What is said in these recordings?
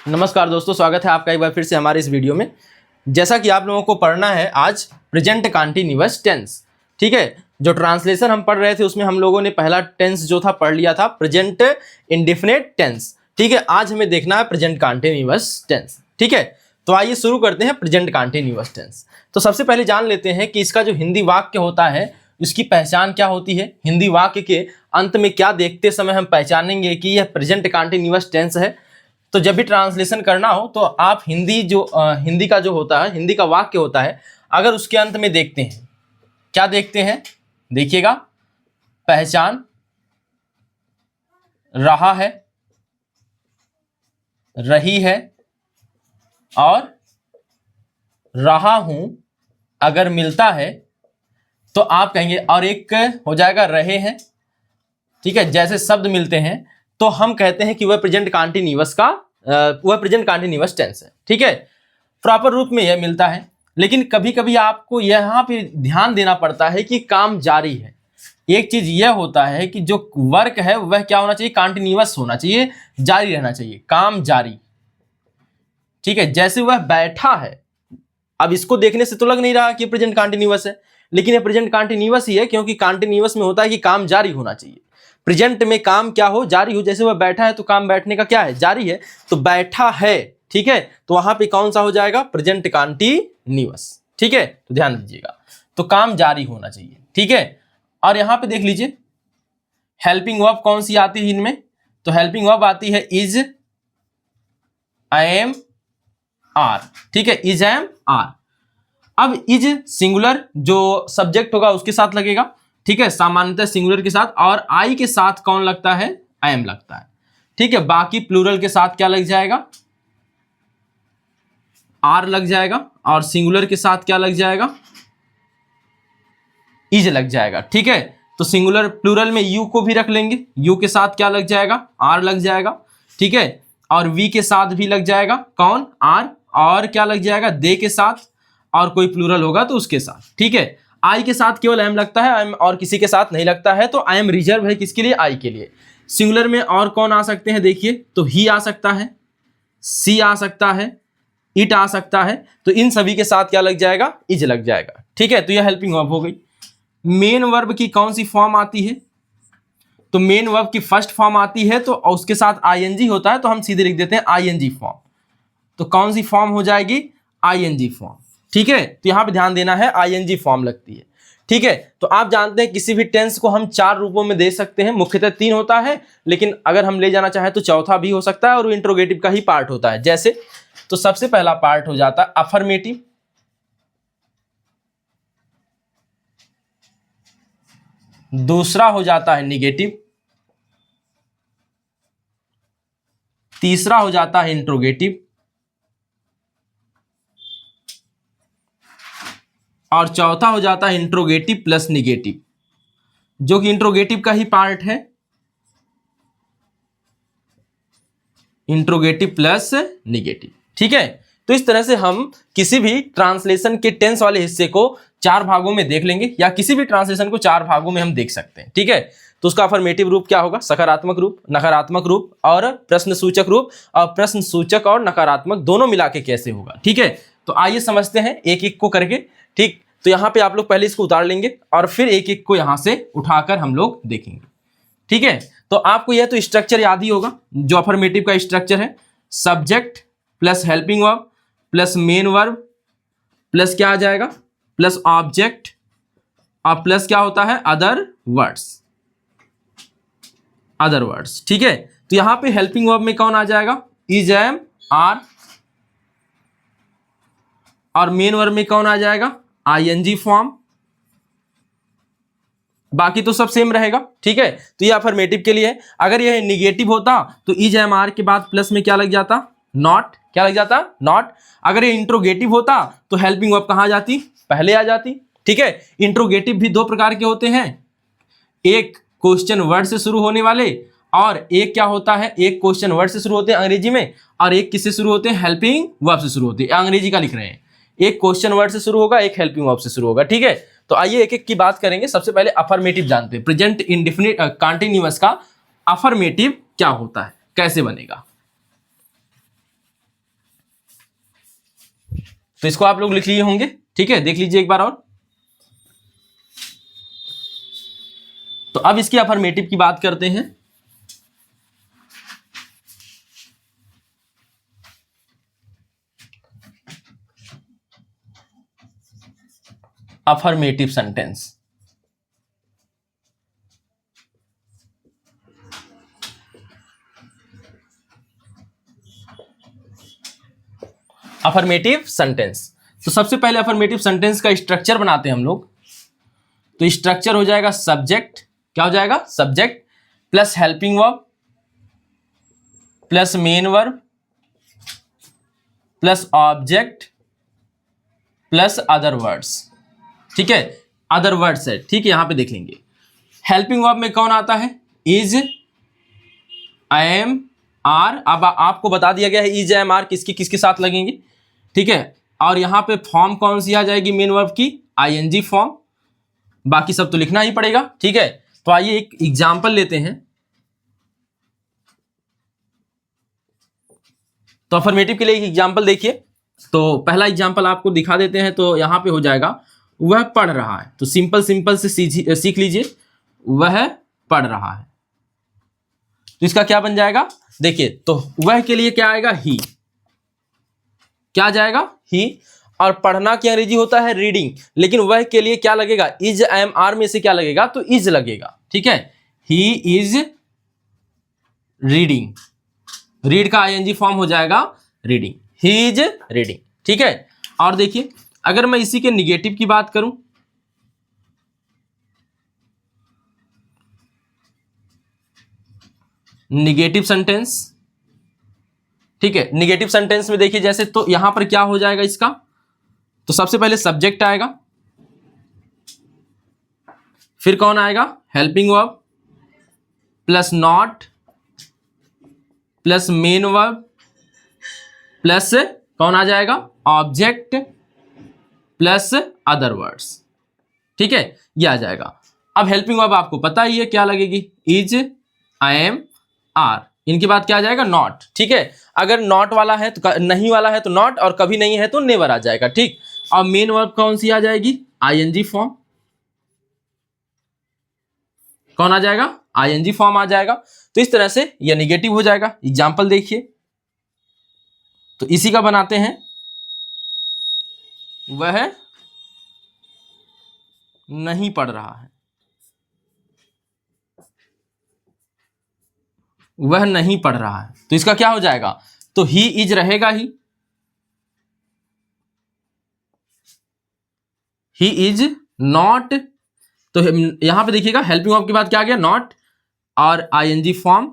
नमस्कार दोस्तों, स्वागत है आपका एक बार फिर से हमारे इस वीडियो में। जैसा कि आप लोगों को पढ़ना है आज प्रेजेंट कंटीन्यूअस टेंस। ठीक है, जो ट्रांसलेशन हम पढ़ रहे थे उसमें हम लोगों ने पहला टेंस जो था पढ़ लिया था, प्रेजेंट इंडेफिनिट टेंस। ठीक है, आज हमें देखना है प्रेजेंट कंटीन्यूअस टेंस। ठीक है, तो आइए शुरू करते हैं प्रेजेंट कंटीन्यूअस टेंस। तो सबसे पहले जान लेते हैं कि इसका जो हिंदी वाक्य होता है उसकी पहचान क्या होती है। हिंदी वाक्य के अंत में क्या देखते समय हम पहचानेंगे कि यह प्रेजेंट कंटीन्यूअस टेंस है। तो जब भी ट्रांसलेशन करना हो तो आप हिंदी का जो होता है, हिंदी का वाक्य होता है, अगर उसके अंत में देखते हैं, क्या देखते हैं देखिएगा, पहचान रहा है, रही है और रहा हूं अगर मिलता है तो आप कहेंगे, और एक हो जाएगा रहे हैं। ठीक है, जैसे शब्द मिलते हैं तो हम कहते हैं कि वह प्रेजेंट कंटीन्यूअस टेंस है। ठीक है, प्रॉपर रूप में यह मिलता है, लेकिन कभी कभी आपको यहाँ पे ध्यान देना पड़ता है कि काम जारी है। एक चीज यह होता है कि जो वर्क है वह क्या होना चाहिए, कंटीन्यूअस होना चाहिए, जारी रहना चाहिए, काम जारी। ठीक है, जैसे वह बैठा है, अब इसको देखने से तो लग नहीं रहा कि प्रेजेंट कंटीन्यूअस है, लेकिन यह प्रेजेंट कंटीन्यूअस ही है, क्योंकि कंटीन्यूअस में होता है कि काम जारी होना चाहिए। प्रेजेंट में काम क्या हो, जारी हो। जैसे वह बैठा है तो काम बैठने का क्या है, जारी है, तो बैठा है। ठीक है, तो वहां पे कौन सा हो जाएगा, प्रेजेंट कंटीन्यूअस। ठीक है, तो ध्यान दीजिएगा, तो काम जारी होना चाहिए। ठीक है, और यहां पे देख लीजिए हेल्पिंग वर्ब कौन सी आती है इनमें, तो हेल्पिंग वर्ब आती है इज, एम, आर। ठीक है, इज, एम, आर। अब इज सिंगुलर जो सब्जेक्ट होगा उसके साथ लगेगा। ठीक है, सामान्यतः सिंगुलर के साथ, और आई के साथ कौन लगता है, एम लगता है। ठीक है, बाकी प्लूरल के साथ क्या लग जाएगा, आर लग जाएगा, और सिंगुलर के साथ क्या लग जाएगा, इज लग जाएगा। ठीक है, तो सिंगुलर प्लूरल में यू को भी रख लेंगे, यू के साथ क्या लग जाएगा, आर लग जाएगा। ठीक है, और वी के साथ भी लग जाएगा कौन, आर, और क्या लग जाएगा, दे के साथ, और कोई प्लूरल होगा तो उसके साथ। ठीक है, आई के साथ केवल एम लगता है, एम और किसी के साथ नहीं लगता है, तो आई एम रिजर्व है किसके लिए, आई के लिए। सिंगुलर में और कौन आ सकते हैं, देखिए, तो ही आ सकता है, सी आ सकता है, इट आ सकता है, तो इन सभी के साथ क्या लग जाएगा, इज लग जाएगा। ठीक है, तो यह हेल्पिंग वर्ब हो गई। मेन वर्ब की कौन सी फॉर्म आती है, तो मेन वर्ब की फर्स्ट फॉर्म आती है, तो उसके साथ आईएनजी होता है, तो हम सीधे लिख देते हैं आईएनजी फॉर्म। तो कौन सी फॉर्म हो जाएगी, आईएनजी फॉर्म। ठीक है, तो यहां पे ध्यान देना है, आईएनजी फॉर्म लगती है। ठीक है, तो आप जानते हैं किसी भी टेंस को हम 4 रूपों में दे सकते हैं, मुख्यतः 3 होता है, लेकिन अगर हम ले जाना चाहें तो चौथा भी हो सकता है, और वो इंट्रोगेटिव का ही पार्ट होता है। जैसे, तो सबसे पहला पार्ट हो जाता है अफर्मेटिव, दूसरा हो जाता है निगेटिव, तीसरा हो जाता है इंट्रोगेटिव, और चौथा हो जाता है इंट्रोगेटिव प्लस निगेटिव, जो कि इंट्रोगेटिव का ही पार्ट है, इंट्रोगेटिव प्लस निगेटिव। ठीक है, तो इस तरह से हम किसी भी ट्रांसलेशन के टेंस वाले हिस्से को 4 भागों में देख लेंगे, या किसी भी ट्रांसलेशन को 4 भागों में हम देख सकते हैं। ठीक है, तो उसका अफर्मेटिव रूप क्या होगा, सकारात्मक रूप, नकारात्मक रूप, और प्रश्नसूचक रूप, और प्रश्नसूचक और नकारात्मक दोनों मिला के कैसे होगा। ठीक है, तो आइए समझते हैं एक एक को करके। ठीक, तो यहाँ पे आप लोग पहले इसको उतार लेंगे और फिर एक एक को यहाँ से उठाकर हम लोग देखेंगे। ठीक है, तो आपको यह तो स्ट्रक्चर याद ही होगा, जो अफर्मेटिव का स्ट्रक्चर है, subject plus helping verb plus main verb plus क्या आ जाएगा, प्लस ऑब्जेक्ट, और प्लस क्या होता है, अदर वर्ड्स। ठीक है, तो यहां पे हेल्पिंग वर्ब में कौन आ जाएगा, इज, एम, आर, और मेन वर्ब में कौन आ जाएगा, आईएनजी फॉर्म। बाकी तो सब सेम रहेगा। ठीक है, तो ये अफर्मेटिव के लिए है। अगर यह निगेटिव होता तो इज, एम, आर के बाद प्लस में क्या लग जाता, नॉट। क्या लग जाता, नॉट। अगर ये इंट्रोगेटिव होता तो हेल्पिंग वर्ब कहां जाती, पहले आ जाती। ठीक है, इंट्रोगेटिव भी 2 प्रकार के होते हैं, एक क्वेश्चन वर्ड से शुरू होने वाले, और एक क्या होता है, एक क्वेश्चन वर्ड से शुरू होते हैं अंग्रेजी में, और एक किससे शुरू होते हैं, हेल्पिंग वर्ब से शुरू होते हैं। अंग्रेजी का लिख रहे हैं, एक क्वेश्चन वर्ड से शुरू होगा, एक हेल्पिंग वर्ब से शुरू होगा। ठीक है, तो आइए एक एक की बात करेंगे। सबसे पहले अफर्मेटिव जानते हैं, प्रेजेंट इंडेफिनिट कंटीन्यूअस का अफर्मेटिव क्या होता है, कैसे बनेगा। तो इसको आप लोग लिख लिए होंगे, ठीक है, देख लीजिए एक बार और। तो अब इसकी अफर्मेटिव की बात करते हैं। Affirmative sentence, affirmative sentence. तो सबसे पहले अफर्मेटिव सेंटेंस का स्ट्रक्चर बनाते हैं हम लोग। तो स्ट्रक्चर हो जाएगा सब्जेक्ट, क्या हो जाएगा, subject plus helping verb plus main verb plus object plus other words, ठीक है, अदर वर्ड्स है, ठीक है, यहां पे देख लेंगे। हेल्पिंग वर्ब में कौन आता है, इज, एम, आर। अब आपको बता दिया गया है इज, एम, आर किसकी किसके साथ लगेंगे, ठीक है। और यहां पे फॉर्म कौन सी आ जाएगी मेन वर्ब की, आईएनजी फॉर्म। बाकी सब तो लिखना ही पड़ेगा, ठीक है। तो आइए एक एग्जांपल लेते हैं। तो अफर्मेटिव के लिए एक एग्जांपल देखिए। तो पहला एग्जांपल आपको दिखा देते हैं। तो यहां पे हो जाएगा वह पढ़ रहा है। तो सिंपल सिंपल से सीख लीजिए, वह पढ़ रहा है। तो इसका क्या बन जाएगा, देखिए, तो वह के लिए क्या आएगा, ही, क्या आ जाएगा, ही। और पढ़ना की अंग्रेजी होता है रीडिंग, लेकिन वह के लिए क्या लगेगा, इज, एम, आर में से क्या लगेगा, तो इज लगेगा, ठीक है। ही इज रीडिंग, रीड का आईएनजी फॉर्म हो जाएगा रीडिंग, ही इज रीडिंग, ठीक है। और देखिए अगर मैं इसी के निगेटिव की बात करूं, निगेटिव सेंटेंस, ठीक है। निगेटिव सेंटेंस में देखिए जैसे, तो यहां पर क्या हो जाएगा इसका, तो सबसे पहले सब्जेक्ट आएगा, फिर कौन आएगा, helping verb plus not plus main verb plus कौन आ जाएगा, ऑब्जेक्ट प्लस अदर वर्ड्स, ठीक है, ये आ जाएगा। अब हेल्पिंग वर्ब आपको पता ही है क्या लगेगी, इज, आई एम, आर। इनके बाद क्या आ जाएगा, नॉट, ठीक है। अगर नॉट वाला है तो नहीं वाला है तो नॉट, और कभी नहीं है तो नेवर आ जाएगा, ठीक। और मेन वर्ब कौन सी आ जाएगी, आईएनजी फॉर्म, कौन आ जाएगा, आईएनजी फॉर्म आ जाएगा। तो इस तरह से यह निगेटिव हो जाएगा। एग्जाम्पल देखिए, तो इसी का बनाते हैं, वह नहीं पढ़ रहा है, वह नहीं पढ़ रहा है। तो इसका क्या हो जाएगा, तो ही इज रहेगा ही इज नॉट। तो यहां पे देखिएगा हेल्पिंग वर्ब के बाद क्या आ गया, नॉट, और आईएनजी फॉर्म,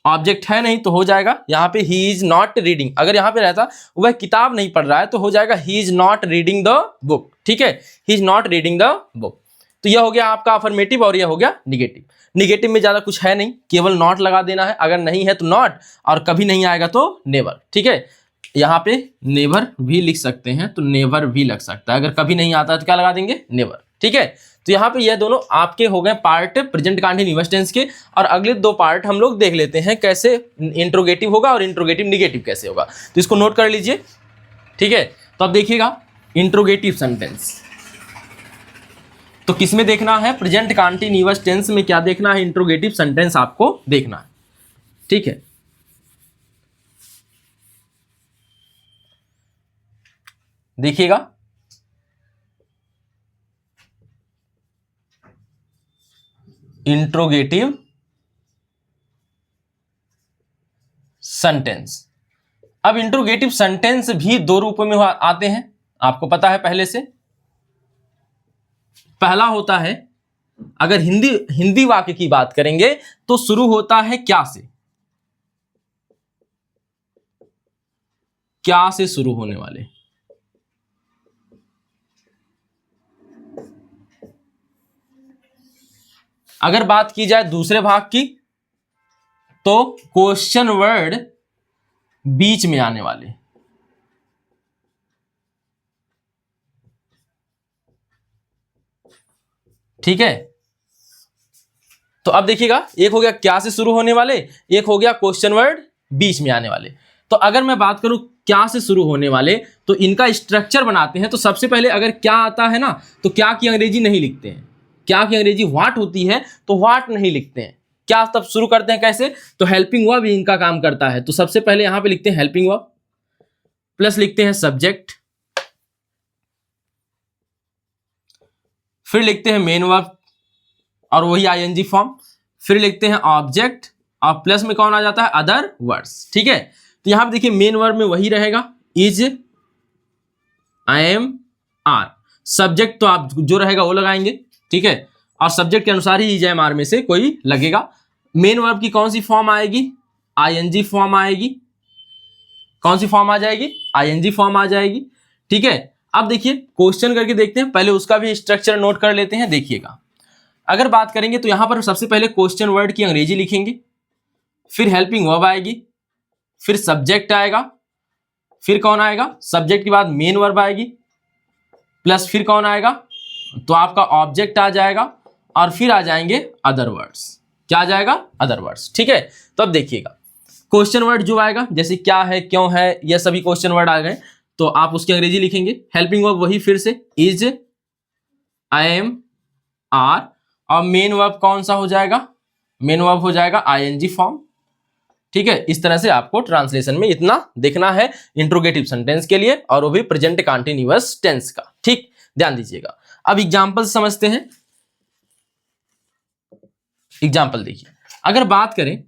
ऑब्जेक्ट है नहीं तो हो जाएगा यहां पे ही इज नॉट रीडिंग। अगर यहां पे रहता वह किताब नहीं पढ़ रहा है तो हो जाएगा he is not reading the book, ठीक है, he is not reading the book. तो यह हो गया आपका अफर्मेटिव और यह हो गया निगेटिव। निगेटिव में ज्यादा कुछ है नहीं, केवल नॉट लगा देना है, अगर नहीं है तो नॉट, और कभी नहीं आएगा तो नेवर, ठीक है। यहाँ पे नेवर भी लिख सकते हैं, तो नेवर भी लग सकता है। अगर कभी नहीं आता तो क्या लगा देंगे, नेवर, ठीक है। तो यहाँ पे ये दोनों आपके हो गए पार्ट प्रेजेंट कंटीन्यूअस टेंस के। और अगले दो पार्ट हम लोग देख लेते हैं कैसे इंट्रोगेटिव होगा और इंट्रोगेटिव निगेटिव कैसे होगा। तो इसको नोट कर लीजिए, ठीक है। तो अब देखिएगा इंट्रोगेटिव सेंटेंस, तो किसमें देखना है, प्रेजेंट कंटीन्यूअस टेंस में क्या देखना है, इंट्रोगेटिव सेंटेंस आपको देखना है, ठीक है। देखिएगा इंट्रोगेटिव सेंटेंस। अब इंट्रोगेटिव सेंटेंस भी दो रूपों में आते हैं, आपको पता है पहले से। पहला होता है, अगर हिंदी वाक्य की बात करेंगे तो शुरू होता है क्या से, क्या से शुरू होने वाले। अगर बात की जाए दूसरे भाग की तो क्वेश्चन वर्ड बीच में आने वाले, ठीक है। तो अब देखिएगा, एक हो गया क्या से शुरू होने वाले, एक हो गया क्वेश्चन वर्ड बीच में आने वाले। तो अगर मैं बात करूं क्या से शुरू होने वाले, तो इनका स्ट्रक्चर बनाते हैं। तो सबसे पहले अगर क्या आता है ना, तो क्या की अंग्रेजी नहीं लिखते हैं। क्या की अंग्रेजी व्हाट होती है, तो व्हाट नहीं लिखते हैं। क्या तब शुरू करते हैं कैसे, तो हेल्पिंग वर्ब भी इनका काम करता है। तो सबसे पहले यहां पे लिखते हैं हेल्पिंग वर्ब, प्लस लिखते हैं सब्जेक्ट, फिर लिखते हैं मेन वर्ब और वही आईएनजी फॉर्म, फिर लिखते हैं ऑब्जेक्ट और प्लस में कौन आ जाता है, अदर वर्ड्स। ठीक है, तो यहां पे देखिए मेन वर्ब में वही रहेगा, is, I am, are. Subject तो आप जो रहेगा वो लगाएंगे, ठीक है, और सब्जेक्ट के अनुसार ही इज, एम, आर में से कोई लगेगा। मेन वर्ब की कौन सी फॉर्म आएगी, आईएनजी फॉर्म आएगी। कौन सी फॉर्म आ जाएगी, आईएनजी फॉर्म आ जाएगी। ठीक है, अब देखिए क्वेश्चन करके देखते हैं, पहले उसका भी स्ट्रक्चर नोट कर लेते हैं। देखिएगा, अगर बात करेंगे तो यहां पर सबसे पहले क्वेश्चन वर्ड की अंग्रेजी लिखेंगे, फिर हेल्पिंग वर्ब आएगी, फिर सब्जेक्ट आएगा, फिर कौन आएगा, सब्जेक्ट के बाद मेन वर्ब आएगी, प्लस फिर कौन आएगा, तो आपका ऑब्जेक्ट आ जाएगा, और फिर आ जाएंगे अदर वर्ड्स। क्या आ जाएगा, अदर वर्ड्स। ठीक है, तो अब देखिएगा क्वेश्चन वर्ड जो आएगा, जैसे क्या है, क्यों है, ये सभी क्वेश्चन वर्ड आ गए, तो आप उसकी अंग्रेजी लिखेंगे। हेल्पिंग वर्ब वही फिर से इज, आई एम, आर, और मेन वर्ब कौन सा हो जाएगा, मेन वर्ब हो जाएगा आईएनजी फॉर्म। ठीक है, इस तरह से आपको ट्रांसलेशन में इतना देखना है इंट्रोगेटिव सेंटेंस के लिए, और वो भी प्रेजेंट कंटीन्यूअस टेंस का। ठीक, ध्यान दीजिएगा। अब एग्जांपल समझते हैं। एग्जांपल देखिए, अगर बात करें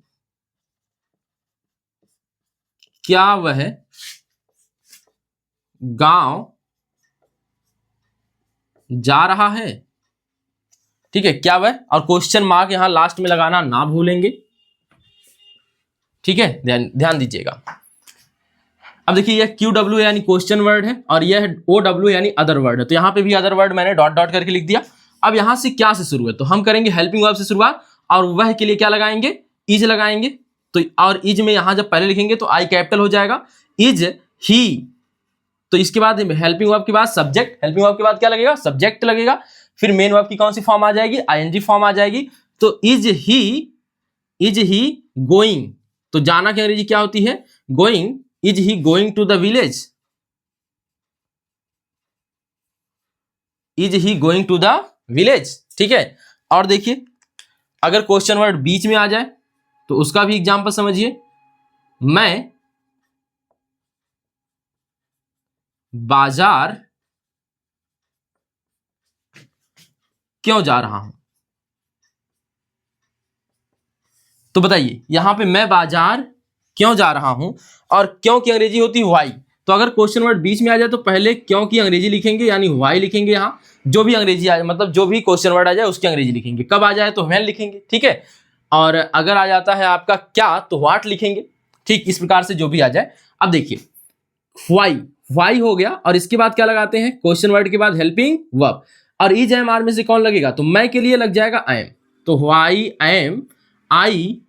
क्या वह गांव जा रहा है, ठीक है, क्या वह, और क्वेश्चन मार्क यहां लास्ट में लगाना ना भूलेंगे। ठीक है, ध्यान दीजिएगा। अब देखिए यह QW यानी क्वेश्चन वर्ड है, और यह OW यानी अदर वर्ड है। तो यहां पे भी अदर वर्ड मैंने डॉट डॉट करके लिख दिया। अब यहां से क्या से शुरू है, तो हम करेंगे हेल्पिंग वर्ब से शुरुआत, और वह के लिए क्या लगाएंगे, इज लगाएंगे। तो और इज में यहां जब पहले लिखेंगे तो आई कैपिटल हो जाएगा, इज ही। तो इसके बाद हेल्पिंग वर्ब के बाद सब्जेक्ट, हेल्पिंग वर्ब के बाद क्या लगेगा, सब्जेक्ट लगेगा। फिर मेन वर्ब की कौन सी फॉर्म आ जाएगी, आईएनजी फॉर्म आ जाएगी। तो इज ही गोइंग, तो जाना की अंग्रेजी क्या होती है, going. Is he going to the village, is he going to the village. ठीक है, और देखिए अगर क्वेश्चन वर्ड बीच में आ जाए तो उसका भी एग्जांपल समझिए। मैं बाजार क्यों जा रहा हूं, तो बताइए यहां पे मैं बाजार क्यों जा रहा हूं, और क्यों की अंग्रेजी होती है व्हाई। तो अगर क्वेश्चन वर्ड बीच में आ जाए तो पहले क्यों की अंग्रेजी लिखेंगे, यानी व्हाई लिखेंगे। यहां जो भी अंग्रेजी आ जाए, मतलब जो भी क्वेश्चन वर्ड आ जाए उसकी अंग्रेजी लिखेंगे। कब आ जाए तो व्हेन लिखेंगे। ठीक है, और अगर आ जाता है आपका क्या, तो व्हाट लिखेंगे। ठीक, इस प्रकार से जो भी आ जाए। अब देखिए व्हाई हो गया, और इसके बाद क्या लगाते हैं, क्वेश्चन वर्ड के बाद हेल्पिंग वर्ब, और इज, एम, आर में से कौन लगेगा, तो मैं के लिए लग जाएगा आई एम। तो why am I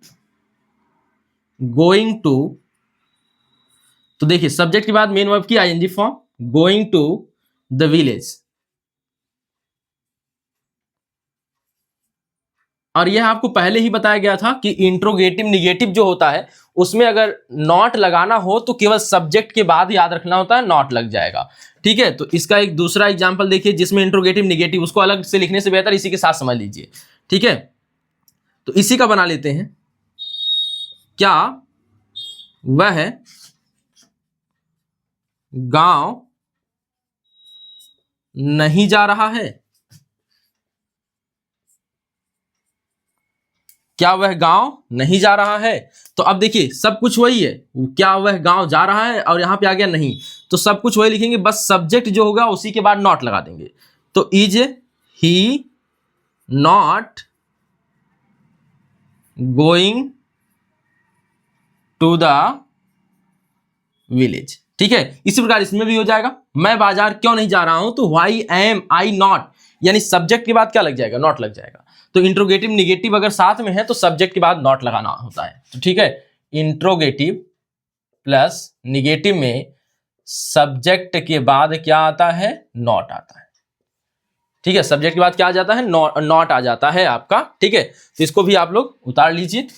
going to, तो देखिए सब्जेक्ट के बाद मेन वर्ब की ING form, going to the village. और यह आपको पहले ही बताया गया था कि इंट्रोगेटिव निगेटिव जो होता है उसमें अगर नॉट लगाना हो तो केवल सब्जेक्ट के बाद याद रखना होता है, नॉट लग जाएगा। ठीक है, तो इसका एक दूसरा एग्जांपल देखिए जिसमें इंट्रोगेटिव निगेटिव, उसको अलग से लिखने से बेहतर इसी के साथ समझ लीजिए। ठीक है, तो इसी का बना लेते हैं। क्या वह गांव नहीं जा रहा है, क्या वह गांव नहीं जा रहा है। तो अब देखिए सब कुछ वही है, क्या वह गांव जा रहा है, और यहां पे आ गया नहीं, तो सब कुछ वही लिखेंगे, बस सब्जेक्ट जो होगा उसी के बाद नॉट लगा देंगे। तो is he not going to the village. ठीक है, इसी प्रकार इसमें भी हो जाएगा। मैं बाजार क्यों नहीं जा रहा हूं, तो व्हाई एम आई नॉट, यानी सब्जेक्ट के बाद क्या लग जाएगा, नॉट लग जाएगा। तो इंट्रोगेटिव निगेटिव अगर साथ में है तो सब्जेक्ट के बाद नॉट लगाना होता है। तो ठीक है, इंट्रोगेटिव प्लस निगेटिव में सब्जेक्ट के बाद क्या आता है, नॉट आता है। ठीक है, सब्जेक्ट के बाद क्या आ जाता है, नॉट आ जाता है आपका। ठीक है, तो इसको भी आप लोग उतार लीजिए।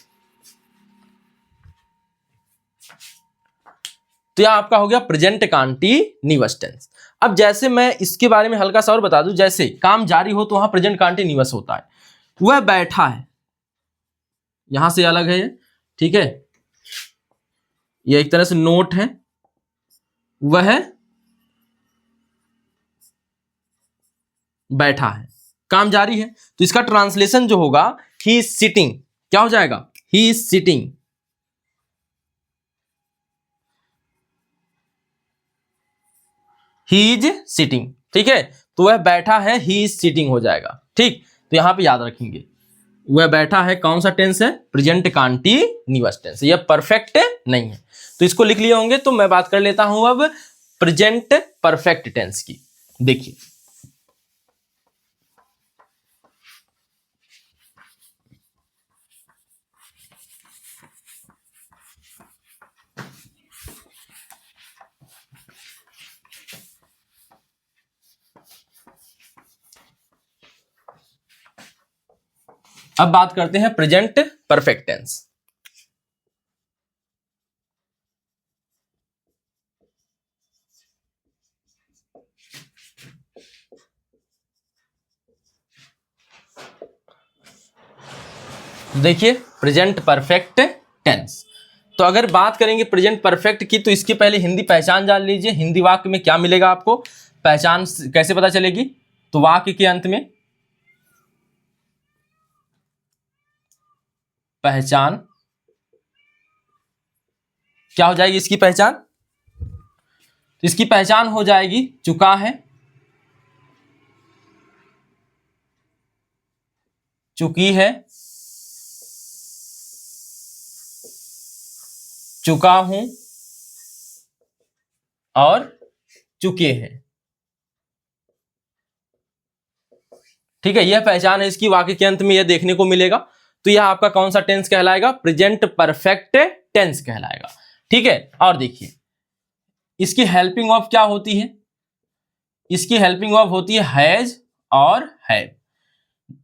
तो यह आपका हो गया प्रेजेंट कंटीन्यूअस टेंस। अब जैसे मैं इसके बारे में हल्का सा और बता दूं, जैसे काम जारी हो तो वहां प्रेजेंट कंटीन्यूअस होता है। वह बैठा है, यहां से अलग है ये, ठीक है, ये एक तरह से नोट है। वह बैठा है, काम जारी है, तो इसका ट्रांसलेशन जो होगा ही इज सिटिंग, क्या हो जाएगा, he is sitting. He is sitting, ठीक है, तो वह बैठा है, ही इज सिटिंग हो जाएगा। ठीक, तो यहां पे याद रखेंगे वह बैठा है कौन सा टेंस है, प्रेजेंट कंटीन्यूअस टेंस, यह परफेक्ट नहीं है। तो इसको लिख लिए होंगे, तो मैं बात कर लेता हूं अब प्रेजेंट परफेक्ट टेंस की। देखिए अब बात करते हैं प्रेजेंट परफेक्ट टेंस। देखिए प्रेजेंट परफेक्ट टेंस, तो अगर बात करेंगे प्रेजेंट परफेक्ट की, तो इसके पहले हिंदी पहचान जान लीजिए। हिंदी वाक्य में क्या मिलेगा आपको, पहचान कैसे पता चलेगी, तो वाक्य के अंत में पहचान क्या हो जाएगी, इसकी पहचान, तो इसकी पहचान हो जाएगी चुका है, चुकी है, चुका हूं और चुके हैं। ठीक है, यह पहचान है इसकी, वाक्य के अंत में यह देखने को मिलेगा। तो यह आपका कौन सा टेंस कहलाएगा, प्रेजेंट परफेक्ट टेंस कहलाएगा। ठीक है, और देखिए इसकी हेल्पिंग वर्ब क्या होती है, इसकी हेल्पिंग वर्ब होती है हैज और हैव।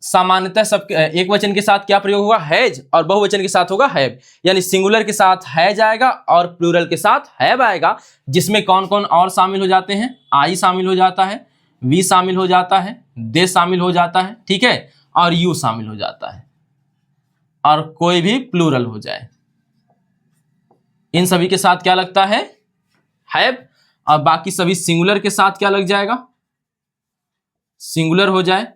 सामान्यतः सब एक वचन के साथ क्या प्रयोग होगा, हैज, और बहुवचन के साथ होगा हैव, यानी सिंगुलर के साथ हैज आएगा और प्लूरल के साथ हैव आएगा, जिसमें कौन कौन और शामिल हो जाते हैं, आई शामिल हो जाता है, वी शामिल हो जाता है, दे शामिल हो जाता है, ठीक है, और यू शामिल हो जाता है, और कोई भी प्लूरल हो जाए, इन सभी के साथ क्या लगता है, हैव, और बाकी सभी सिंगुलर के साथ क्या लग जाएगा, सिंगुलर हो जाए,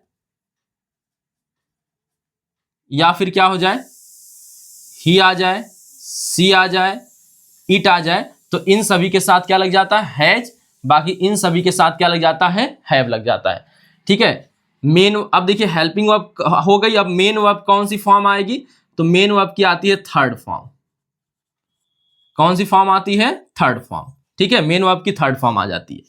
या फिर क्या हो जाए, ही आ जाए, सी आ जाए, इट आ जाए, तो इन सभी के साथ क्या लग जाता है, हैज, बाकी इन सभी के साथ क्या लग जाता है, हैव लग जाता है। ठीक है, मेन, अब देखिए हेल्पिंग वर्ब हो गई, अब मेन वर्ब कौन सी फॉर्म आएगी, तो मेन वर्ब की आती है थर्ड फॉर्म। कौन सी फॉर्म आती है, थर्ड फॉर्म। ठीक है, मेन वर्ब की थर्ड फॉर्म आ जाती है।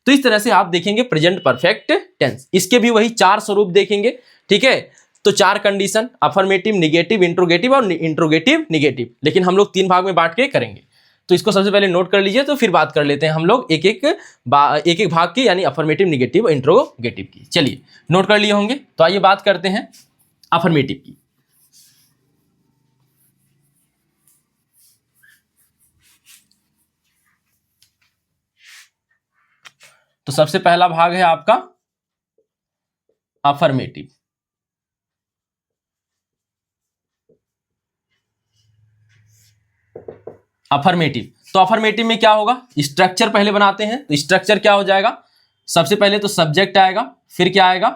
तो इस तरह से आप देखेंगे प्रेजेंट परफेक्ट टेंस, इसके भी वही चार स्वरूप देखेंगे। ठीक है, तो चार कंडीशन, अफर्मेटिव, निगेटिव, इंट्रोगेटिव और इंट्रोगेटिव निगेटिव, लेकिन हम लोग तीन भाग में बांट के करेंगे। तो इसको सबसे पहले नोट कर लीजिए, तो फिर बात कर लेते हैं हम लोग एक एक भाग की, यानी अफर्मेटिव, निगेटिव, इंट्रोगेटिव की। चलिए नोट कर लिए होंगे, तो आइए बात करते हैं अफर्मेटिव की। तो सबसे पहला भाग है आपका अफर्मेटिव। अफर्मेटिव, तो अफर्मेटिव में क्या होगा, स्ट्रक्चर पहले बनाते हैं। तो स्ट्रक्चर क्या हो जाएगा, सबसे पहले तो सब्जेक्ट आएगा, फिर क्या आएगा,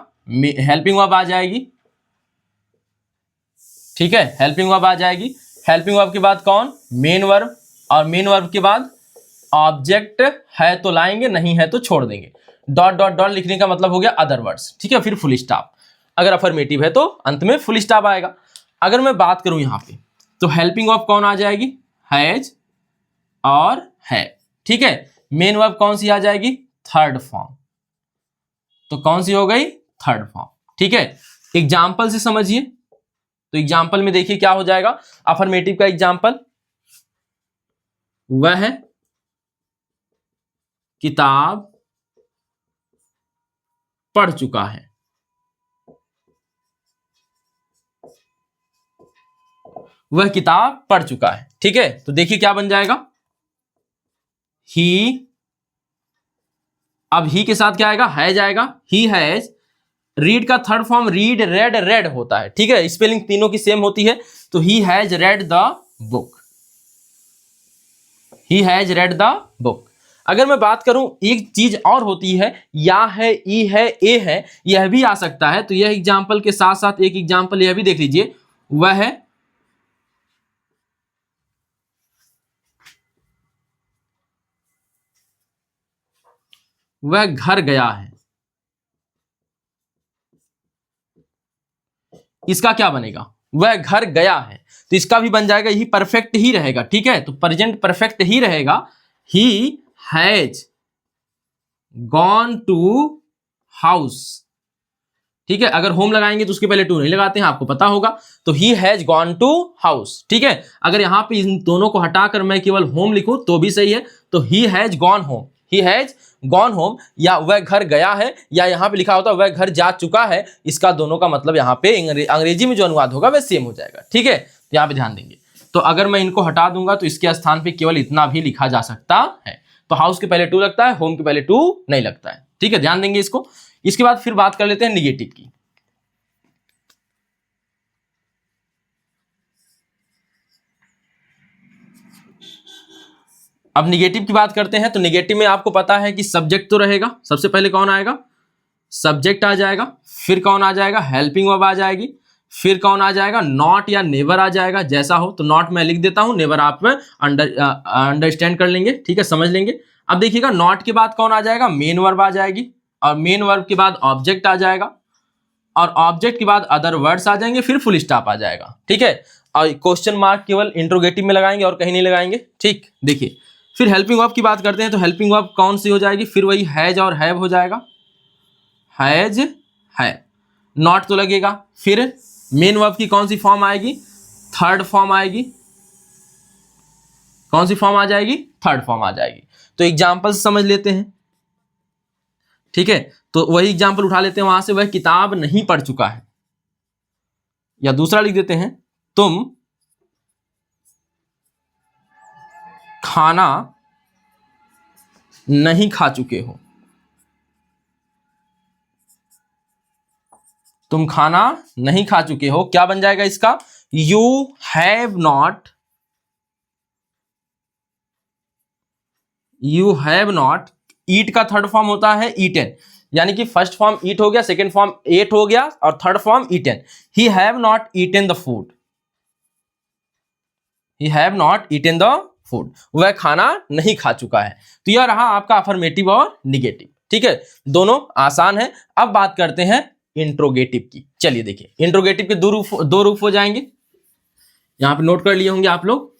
हेल्पिंग वर्ब आ जाएगी। ठीक है, हेल्पिंग वर्ब आ जाएगी, हेल्पिंग वर्ब के बाद कौन, मेन वर्ब, और मेन वर्ब के बाद ऑब्जेक्ट है तो लाएंगे, नहीं है तो छोड़ देंगे। डॉट डॉट डॉट लिखने का मतलब हो गया अदर वर्ड्स। ठीक है, फिर फुल स्टॉप, अगर अफर्मेटिव है तो अंत में फुल स्टॉप आएगा। अगर मैं बात करूं यहां पे, तो हेल्पिंग वर्ब कौन आ जाएगी, हैज और है। ठीक है, मेन वर्ब कौन सी आ जाएगी, थर्ड फॉर्म, तो कौन सी हो गई, थर्ड फॉर्म। ठीक है, एग्जाम्पल से समझिए, तो एग्जाम्पल में देखिए क्या हो जाएगा, अफर्मेटिव का एग्जाम्पल, वह किताब पढ़ चुका है। वह किताब पढ़ चुका है। ठीक है, तो देखिए क्या बन जाएगा, ही, अब ही के साथ क्या आएगा, हैज आएगा, ही हैज। रीड का third form read, red, red होता है, ठीक है, स्पेलिंग तीनों की सेम होती है, तो he has read the book, he has read the book. अगर मैं बात करूं, एक चीज और होती है, या है, ई है, ए है, यह भी आ सकता है, तो यह एग्जाम्पल के साथ साथ एक एग्जाम्पल यह भी देख लीजिए, वह घर गया है, इसका क्या बनेगा, वह घर गया है, तो इसका भी बन जाएगा, यही परफेक्ट ही रहेगा, ठीक है, तो प्रेजेंट परफेक्ट ही रहेगा, he has gone to house, ठीक है, अगर होम लगाएंगे तो उसके पहले टू नहीं लगाते हैं, आपको पता होगा, तो he has gone to house, ठीक है। अगर यहां पे इन दोनों को हटाकर मैं केवल होम लिखूं तो भी सही है, तो he has gone home, he has gone home, या वह घर गया है, या यहां पे लिखा होता है वह घर जा चुका है, इसका दोनों का मतलब यहाँ पे अंग्रेजी में जो अनुवाद होगा वह सेम हो जाएगा, ठीक है, तो यहाँ पे ध्यान देंगे। तो अगर मैं इनको हटा दूंगा तो इसके स्थान पे केवल इतना भी लिखा जा सकता है, तो हाउस के पहले टू लगता है, होम के पहले टू नहीं लगता है, ठीक है, ध्यान देंगे इसको। इसके बाद फिर बात कर लेते हैं निगेटिव की। अब निगेटिव की बात करते हैं, तो निगेटिव में आपको पता है कि सब्जेक्ट तो रहेगा, सबसे पहले कौन आएगा, सब्जेक्ट आ जाएगा, फिर कौन आ जाएगा, हेल्पिंग वर्ब आ जाएगी, फिर कौन आ जाएगा, नॉट या नेवर आ जाएगा, जैसा हो, तो नॉट मैं लिख देता हूं, नेवर आप अंडरस्टैंड कर लेंगे, ठीक है, समझ लेंगे। अब देखिएगा, नॉट के बाद कौन आ जाएगा, मेन वर्ब आ जाएगी, और मेन वर्ब के बाद ऑब्जेक्ट आ जाएगा, और ऑब्जेक्ट के बाद अदर वर्ड्स आ जाएंगे, फिर फुल स्टॉप आ जाएगा, ठीक है, और क्वेश्चन मार्क केवल इंट्रोगेटिव में लगाएंगे और कहीं नहीं लगाएंगे, ठीक। देखिए, फिर हेल्पिंग वर्ब की बात करते हैं, तो हेल्पिंग वर्ब कौन सी हो जाएगी, फिर वही हैज और हैव हो जाएगा, हैज है, नॉट तो लगेगा, फिर मेन वर्ब की कौन सी फॉर्म आएगी, थर्ड फॉर्म आएगी, कौन सी फॉर्म आ जाएगी, थर्ड फॉर्म आ जाएगी। तो एग्जाम्पल समझ लेते हैं, ठीक है, तो वही एग्जाम्पल उठा लेते हैं वहां से, वह किताब नहीं पढ़ चुका है, या दूसरा लिख देते हैं, तुम खाना नहीं खा चुके हो, तुम खाना नहीं खा चुके हो, क्या बन जाएगा इसका, you have not, you have not, eat का थर्ड फॉर्म होता है ईटन, यानी कि फर्स्ट फॉर्म ईट हो गया, सेकेंड फॉर्म एट हो गया, और third form eaten, he have not eaten the food, he have not eaten the food, वह खाना नहीं खा चुका है। तो यह रहा आपका अफर्मेटिव और निगेटिव, ठीक है, दोनों आसान है। अब बात करते हैं इंट्रोगेटिव की। चलिए देखिए, इंट्रोगेटिव के दो रूप हो जाएंगे, यहां पे नोट कर लिए होंगे आप लोग।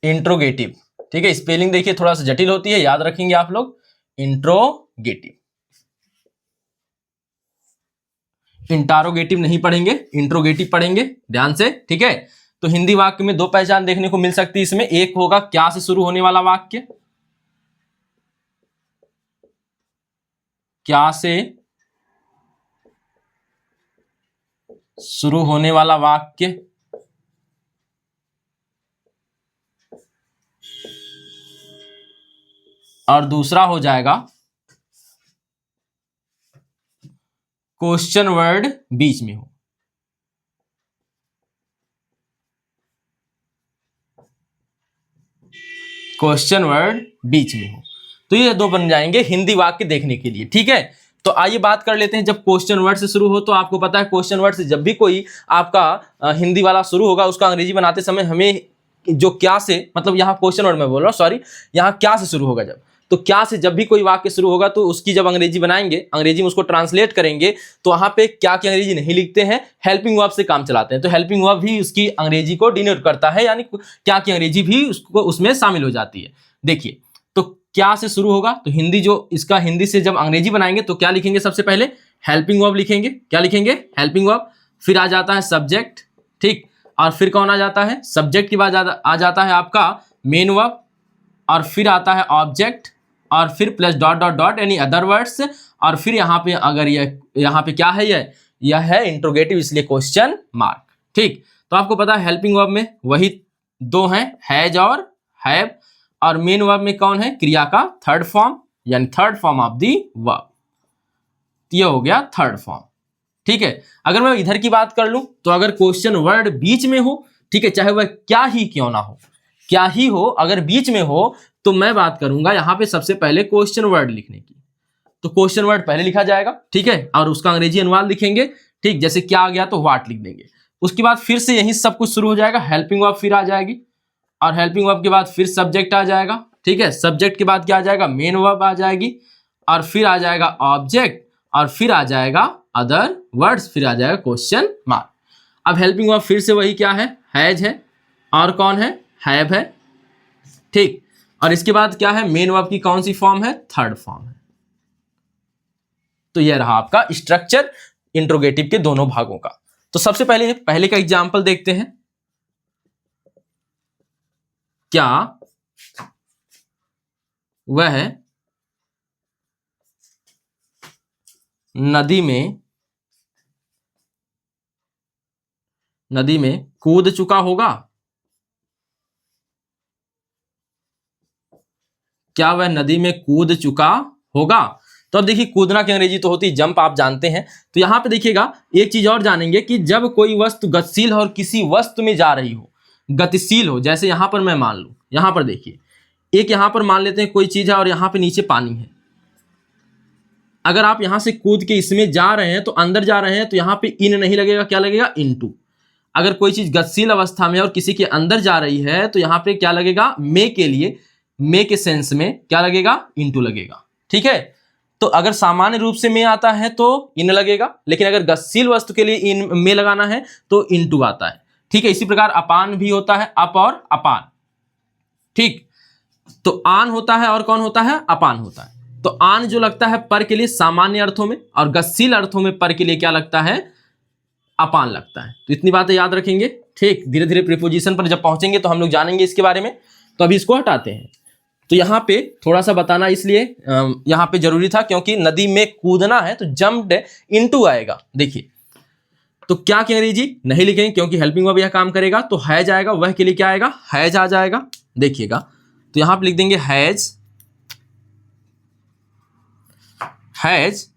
इंट्रोगेटिव, ठीक है, स्पेलिंग देखिए थोड़ा सा जटिल होती है, याद रखेंगे आप लोग, इंट्रोगेटिव, इंटारोगेटिव नहीं पढ़ेंगे, इंट्रोगेटिव पढ़ेंगे ध्यान से, ठीक है। तो हिंदी वाक्य में दो पहचान देखने को मिल सकती है इसमें, एक होगा क्या से शुरू होने वाला वाक्य, क्या से शुरू होने वाला वाक्य, और दूसरा हो जाएगा क्वेश्चन वर्ड बीच में हो, क्वेश्चन वर्ड बीच में हो। तो ये दो बन जाएंगे हिंदी वाक्य देखने के लिए, ठीक है। तो आइए बात कर लेते हैं, जब क्वेश्चन वर्ड से शुरू हो, तो आपको पता है क्वेश्चन वर्ड से जब भी कोई आपका हिंदी वाला शुरू होगा, उसका अंग्रेजी बनाते समय हमें जो क्या से, मतलब यहाँ क्वेश्चन वर्ड में बोल रहा हूँ, सॉरी, यहाँ क्या से शुरू होगा जब, तो क्या से जब भी कोई वाक्य शुरू होगा तो उसकी जब अंग्रेजी बनाएंगे, अंग्रेजी में उसको ट्रांसलेट करेंगे, तो वहां पे क्या की अंग्रेजी नहीं लिखते हैं, हेल्पिंग वर्ब से काम चलाते हैं। तो हेल्पिंग वर्ब भी उसकी अंग्रेजी को डिनोट करता है, यानी क्या की अंग्रेजी भी उसको उसमें शामिल हो जाती है। देखिए, तो क्या से शुरू होगा, तो हिंदी जो इसका हिंदी से जब अंग्रेजी बनाएंगे तो क्या लिखेंगे, सबसे पहले हेल्पिंग वर्ब लिखेंगे, क्या लिखेंगे, हेल्पिंग वर्ब, फिर आ जाता है सब्जेक्ट, ठीक, और फिर कौन आ जाता है, सब्जेक्ट के बाद आ जाता है आपका मेन वर्ब, और फिर आता है ऑब्जेक्ट और फिर plus dot dot dot any other words, और फिर यहाँ पे अगर यहाँ पे क्या है, यह है इंट्रोगेटिव, इसलिए क्वेश्चन मार्क। ठीक, तो आपको पता है हेल्पिंग वर्ब में वही दो हैं, हैज और हैव, और मेन वर्ब में कौन है, क्रिया का थर्ड फॉर्म, यानी third form of the verb. ये हो गया थर्ड फॉर्म। ठीक है, अगर मैं इधर की बात कर लूं तो अगर क्वेश्चन वर्ड बीच में हो, ठीक है, चाहे वह क्या ही क्यों ना हो, क्या ही हो, अगर बीच में हो तो मैं बात करूंगा यहां पे सबसे पहले क्वेश्चन वर्ड लिखने की। तो क्वेश्चन वर्ड पहले लिखा जाएगा, ठीक है, और उसका अंग्रेजी अनुवाद लिखेंगे। ठीक, जैसे क्या आ गया तो व्हाट लिख देंगे। उसके बाद फिर से यही सब कुछ शुरू हो जाएगा, हेल्पिंग वर्ब फिर आ जाएगी, और हेल्पिंग वर्ब के बाद फिर सब्जेक्ट आ जाएगा। ठीक है, सब्जेक्ट के बाद क्या आ जाएगा, मेन वर्ब आ जाएगी, और फिर आ जाएगा ऑब्जेक्ट, और फिर आ जाएगा अदर वर्ड्स, फिर आ जाएगा क्वेश्चन मार्क। अब हेल्पिंग वर्ब फिर से वही क्या है, हैज है, और कौन है, हैव है। ठीक, और इसके बाद क्या है, मेन वर्ब की कौन सी फॉर्म है, थर्ड फॉर्म है। तो यह रहा आपका स्ट्रक्चर इंट्रोगेटिव के दोनों भागों का। तो सबसे पहले का एग्जांपल देखते हैं। क्या वह नदी में कूद चुका होगा? क्या वह नदी में कूद चुका होगा? तो अब देखिए, कूदना की अंग्रेजी तो होती जंप, आप जानते हैं। तो यहां पे देखिएगा, एक चीज और जानेंगे कि जब कोई वस्तु गतिशील और किसी वस्तु में जा रही हो, गतिशील हो, जैसे यहां पर मैं मान लूं, यहां पर देखिए, एक यहां पर मान लेते हैं कोई चीज है और यहां पे नीचे पानी है। अगर आप यहां से कूद के इसमें जा रहे हैं तो अंदर जा रहे हैं, तो यहां पे इन नहीं लगेगा, क्या लगेगा, इनटू। अगर कोई चीज गतिशील अवस्था में और किसी के अंदर जा रही है तो यहां पे क्या लगेगा, में के लिए, में के सेंस में क्या लगेगा, इनटू लगेगा। ठीक है, तो अगर सामान्य रूप से में आता है तो इन लगेगा, लेकिन अगर गतिशील वस्तु के लिए इन में लगाना है तो इनटू आता है। ठीक है, इसी प्रकार अपान भी होता है, अप और अपान। ठीक, तो आन होता है और कौन होता है, अपान होता है। तो आन जो लगता है पर के लिए सामान्य अर्थों में, और गतिशील अर्थों में पर के लिए क्या लगता है, अपान लगता है। तो इतनी बातें याद रखेंगे। ठीक, धीरे धीरे प्रीपोजिशन पर जब पहुंचेंगे तो हम लोग जानेंगे इसके बारे में। तो अभी इसको हटाते हैं। तो यहाँ पे थोड़ा सा बताना इसलिए यहाँ पे जरूरी था, क्योंकि नदी में कूदना है तो जंप्ड इनटू आएगा। देखिए, तो क्या की अंग्रेजी नहीं लिखेंगे क्योंकि हेल्पिंग वर्ब यह काम करेगा, तो हैज आएगा, वह के लिए क्या आएगा, हैज आ जाएगा। देखिएगा, तो यहां पे लिख देंगे हैज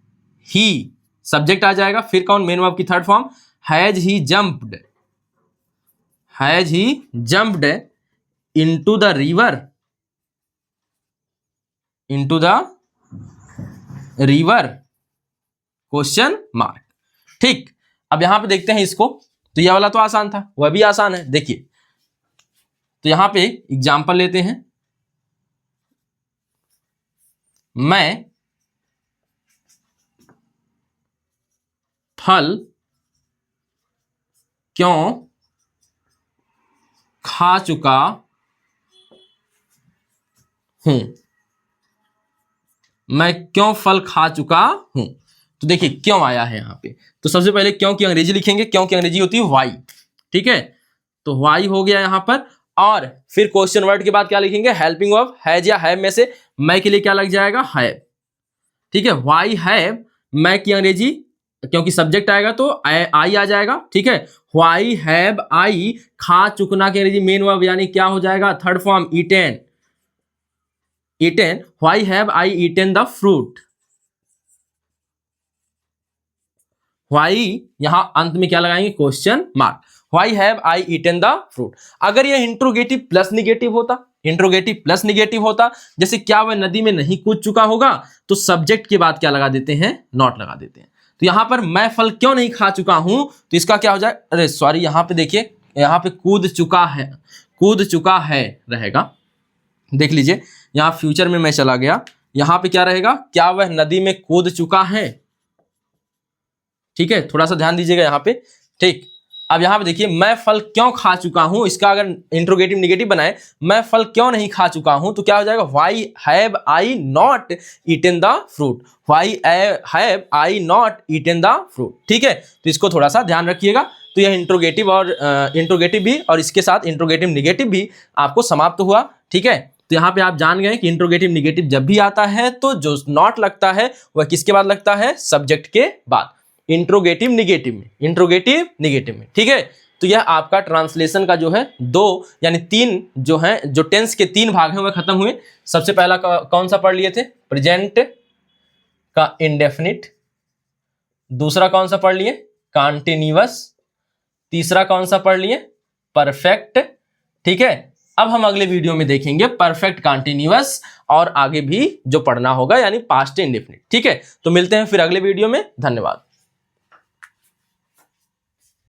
ही, सब्जेक्ट आ जाएगा, फिर कौन, मेन वर्ब की third form, has he jumped into the river question mark. ठीक, अब यहां पे देखते हैं इसको। तो यह वाला तो आसान था, वह भी आसान है। देखिए, तो यहां पे एग्जांपल लेते हैं। मैं फल क्यों खा चुका हूं? मैं क्यों फल खा चुका हूं? तो देखिए, क्यों आया है यहां पे। तो सबसे पहले क्यों की अंग्रेजी लिखेंगे। क्यों की अंग्रेजी होती है वाई। ठीक है, तो वाई हो गया यहां पर, और फिर क्वेश्चन वर्ड के बाद क्या लिखेंगे, हेल्पिंग वर्ब हैज या हैव में से मैं के लिए क्या लग जाएगा, हैव। ठीक है, वाई हैव, मैं की अंग्रेजी, क्योंकि सब्जेक्ट आएगा तो आई आ जाएगा। ठीक है, वाई हैव आई, खा चुकना की अंग्रेजी मेन वर्ब, यानी क्या हो जाएगा, third form, eaten. Why have I eaten the fruit. Why यहां अंत में क्या लगाएंगे, question mark. Why have I eaten the fruit. अगर यह इंट्रोगेटिव प्लस निगेटिव होता, जैसे क्या वह नदी में नहीं कूद चुका होगा, तो सब्जेक्ट के बाद क्या लगा देते हैं, नॉट लगा देते हैं। तो यहां पर मैं फल क्यों नहीं खा चुका हूं, तो इसका क्या हो जाए, अरे सॉरी, यहां पे देखिए, यहां पे कूद चुका है रहेगा। देख लीजिए, यहां फ्यूचर में मैं चला गया, यहां पे क्या रहेगा, क्या वह नदी में कूद चुका है। ठीक है, थोड़ा सा ध्यान दीजिएगा यहां पे। ठीक, अब यहां पे देखिए, मैं फल क्यों खा चुका हूं, इसका अगर इंट्रोगेटिव निगेटिव बनाए, मैं फल क्यों नहीं खा चुका हूं, तो क्या हो जाएगा, why have I not eaten the fruit. Why have I not eaten the fruit. ठीक है, तो इसको थोड़ा सा ध्यान रखिएगा। तो यह इंट्रोगेटिव भी और इसके साथ इंट्रोगेटिव निगेटिव भी आपको समाप्त हुआ। ठीक है, तो यहाँ पे आप जान गए कि इंट्रोगेटिव निगेटिव जब भी आता है तो जो नॉट लगता है वह किसके बाद लगता है, सब्जेक्ट के बाद, इंट्रोगेटिव निगेटिव में। ठीक है, तो यह आपका ट्रांसलेशन का जो है 2 यानी 3 जो है, जो टेंस के 3 भाग हैं वह खत्म हुए। सबसे पहला कौन सा पढ़ लिए थे, प्रेजेंट का इंडेफिनिट, दूसरा कौन सा पढ़ लिए, कॉन्टिन्यूअस, तीसरा कौन सा पढ़ लिए, परफेक्ट। ठीक है, अब हम अगले वीडियो में देखेंगे परफेक्ट कॉन्टिन्यूअस और आगे भी जो पढ़ना होगा यानी पास्ट इंडेफिनिट। ठीक है, तो मिलते हैं फिर अगले वीडियो में, धन्यवाद।